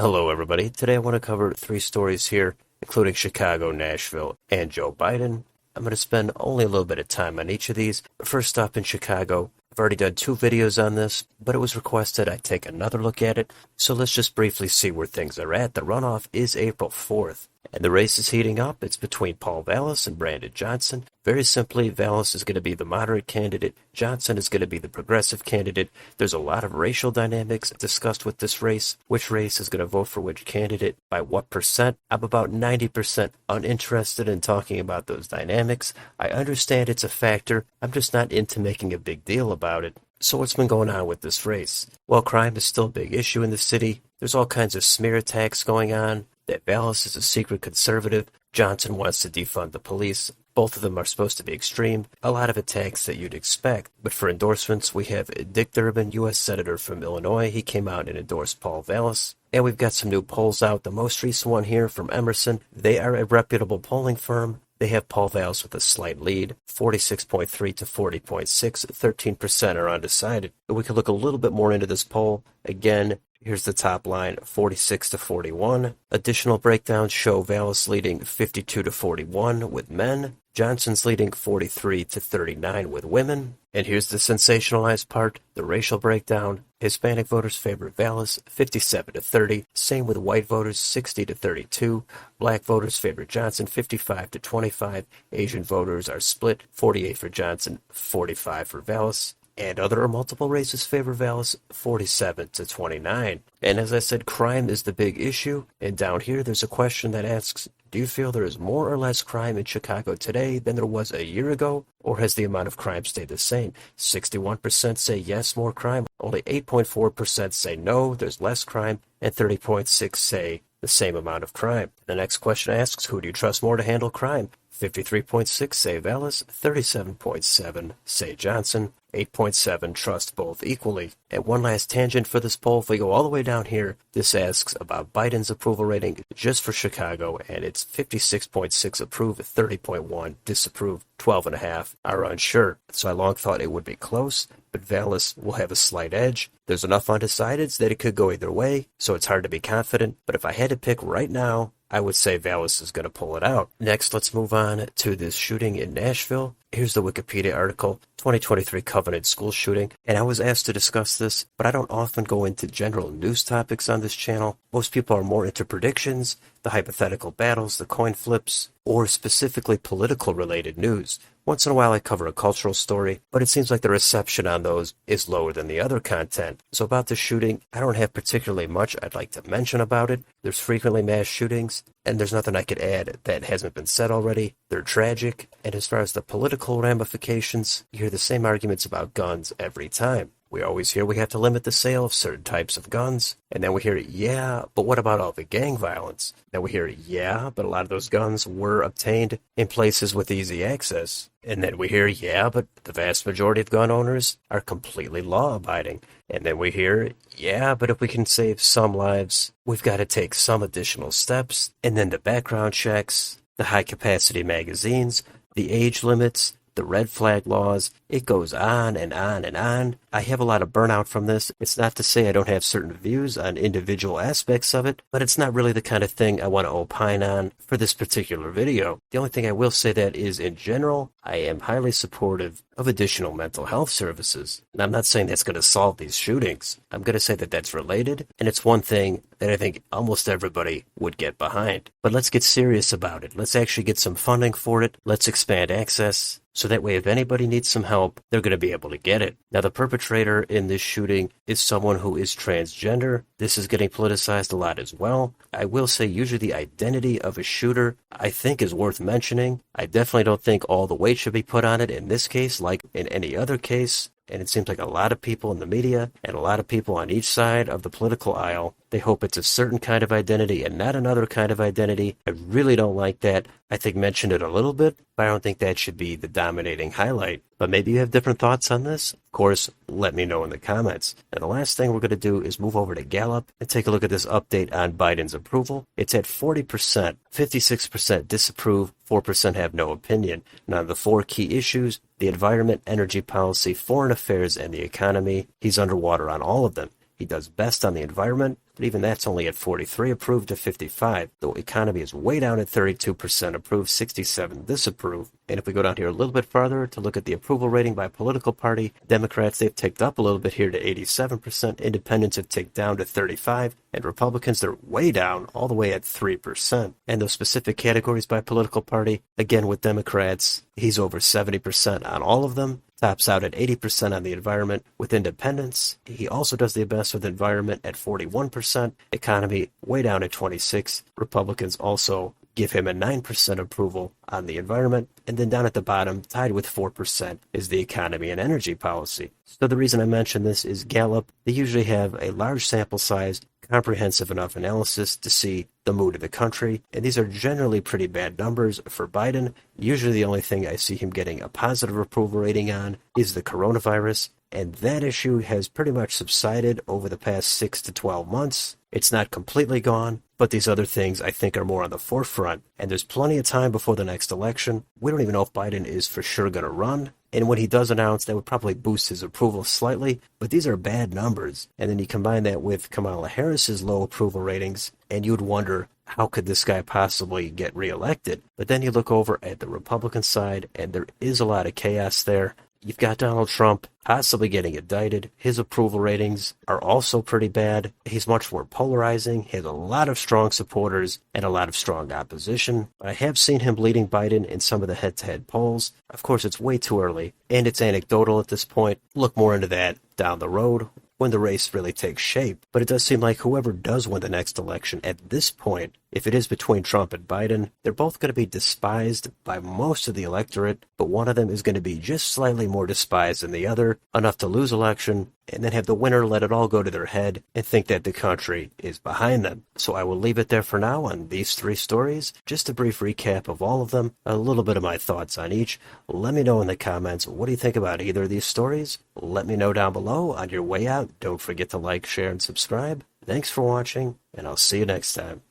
Hello, everybody. Today I want to cover three stories here, including Chicago, Nashville, and Joe Biden. I'm going to spend only a little bit of time on each of these. First up in Chicago, I've already done two videos on this, but it was requested I take another look at it, so let's just briefly see where things are at. The runoff is April 4th, and the race is heating up. It's between Paul Vallas and Brandon Johnson. Very simply, Vallas is going to be the moderate candidate. Johnson is going to be the progressive candidate. There's a lot of racial dynamics discussed with this race. Which race is going to vote for which candidate by what percent? I'm about 90% uninterested in talking about those dynamics. I understand it's a factor. I'm just not into making a big deal about it. So what's been going on with this race? Well, crime is still a big issue in the city. There's all kinds of smear attacks going on. That Vallas is a secret conservative. Johnson wants to defund the police. Both of them are supposed to be extreme. A lot of attacks that you'd expect. But for endorsements, we have Dick Durbin, U.S. Senator from Illinois. He came out and endorsed Paul Vallas. And we've got some new polls out. The most recent one here from Emerson. They are a reputable polling firm. They have Paul Vallas with a slight lead, 46.3 to 40.6. 13% are undecided. We could look a little bit more into this poll. Again, here's the top line, 46 to 41. Additional breakdowns show Vallas leading 52 to 41 with men. Johnson's leading 43 to 39 with women. And here's the sensationalized part, the racial breakdown. Hispanic voters favor Vallas, 57 to 30. Same with white voters, 60 to 32. Black voters favor Johnson, 55 to 25. Asian voters are split, 48 for Johnson, 45 for Vallas. And other or multiple races favor Vallas, 47 to 29. And as I said, crime is the big issue. And down here, there's a question that asks, do you feel there is more or less crime in Chicago today than there was a year ago? Or has the amount of crime stayed the same? 61% say yes, more crime. Only 8.4% say no, there's less crime. And 30.6% say the same amount of crime. The next question asks, who do you trust more to handle crime? 53.6% say Vallas, 37.7% say Johnson, 8.7% trust both equally. And one last tangent for this poll, if we go all the way down here, this asks about Biden's approval rating just for Chicago, and it's 56.6% approve, 30.1% disapprove, 12.5% are unsure. So I long thought it would be close, but Vallas will have a slight edge. There's enough undecideds that it could go either way, so it's hard to be confident. But if I had to pick right now, I would say Vallas is going to pull it out. Next, let's move on to this shooting in Nashville. Here's the Wikipedia article, 2023 Covenant School Shooting. And I was asked to discuss this, but I don't often go into general news topics on this channel. Most people are more into predictions, the hypothetical battles, the coin flips, or specifically political related news. Once in a while I cover a cultural story, but it seems like the reception on those is lower than the other content. So about the shooting, I don't have particularly much I'd like to mention about it. There's frequently mass shootings, and there's nothing I could add that hasn't been said already. They're tragic, and as far as the political ramifications, you hear the same arguments about guns every time. We always hear we have to limit the sale of certain types of guns. And then we hear, yeah, but what about all the gang violence? Then we hear, yeah, but a lot of those guns were obtained in places with easy access. And then we hear, yeah, but the vast majority of gun owners are completely law-abiding. And then we hear, yeah, but if we can save some lives, we've got to take some additional steps. And then the background checks, the high-capacity magazines, the age limits, the red flag laws, it goes on and on and on. I have a lot of burnout from this. It's not to say I don't have certain views on individual aspects of it, but it's not really the kind of thing I want to opine on for this particular video. The only thing I will say that is, in general, I am highly supportive of additional mental health services. And I'm not saying that's going to solve these shootings. I'm going to say that that's related, and it's one thing that I think almost everybody would get behind. But let's get serious about it. Let's actually get some funding for it. Let's expand access. So that way, if anybody needs some help, they're going to be able to get it. Now, the perpetrator in this shooting is someone who is transgender. This is getting politicized a lot as well. I will say usually the identity of a shooter, I think, is worth mentioning. I definitely don't think all the weight should be put on it in this case, like in any other case. And it seems like a lot of people in the media and a lot of people on each side of the political aisle, they hope it's a certain kind of identity and not another kind of identity. I really don't like that. I think mentioned it a little bit, but I don't think that should be the dominating highlight. But maybe you have different thoughts on this? Of course, let me know in the comments. And the last thing we're going to do is move over to Gallup and take a look at this update on Biden's approval. It's at 40%, 56% disapprove, 4% have no opinion. Now, the four key issues, the environment, energy policy, foreign affairs, and the economy, he's underwater on all of them. He does best on the environment, but even that's only at 43 approved to 55. The economy is way down at 32% approved, 67 disapprove. And if we go down here a little bit farther to look at the approval rating by political party, Democrats, they've ticked up a little bit here to 87%, Independents have ticked down to 35, and Republicans, they're way down, all the way at 3%. And those specific categories by political party, again with Democrats, he's over 70% on all of them. Tops out at 80% on the environment. With independents, he also does the best with environment at 41%. Economy way down at 26%. Republicans also give him a 9% approval on the environment. And then down at the bottom, tied with 4%, is the economy and energy policy. So the reason I mention this is Gallup, they usually have a large sample size, comprehensive enough analysis to see the mood of the country, and these are generally pretty bad numbers for Biden. Usually the only thing I see him getting a positive approval rating on is the coronavirus, and that issue has pretty much subsided over the past 6 to 12 months. It's not completely gone, but these other things I think are more on the forefront, and there's plenty of time before the next election. We don't even know if Biden is for sure going to run, and when he does announce, that would probably boost his approval slightly, but these are bad numbers. And then you combine that with Kamala Harris's low approval ratings, and you'd wonder, how could this guy possibly get reelected? But then you look over at the Republican side, and there is a lot of chaos there. You've got Donald Trump possibly getting indicted. His approval ratings are also pretty bad. He's much more polarizing. He has a lot of strong supporters and a lot of strong opposition. But I have seen him leading Biden in some of the head-to-head polls. Of course, it's way too early, and it's anecdotal at this point. Look more into that down the road when the race really takes shape. But it does seem like whoever does win the next election at this point, if it is between Trump and Biden, they're both going to be despised by most of the electorate, but one of them is going to be just slightly more despised than the other, enough to lose election, and then have the winner let it all go to their head and think that the country is behind them. So I will leave it there for now on these three stories. Just a brief recap of all of them, a little bit of my thoughts on each. Let me know in the comments, what do you think about either of these stories? Let me know down below. On your way out, don't forget to like, share, and subscribe. Thanks for watching, and I'll see you next time.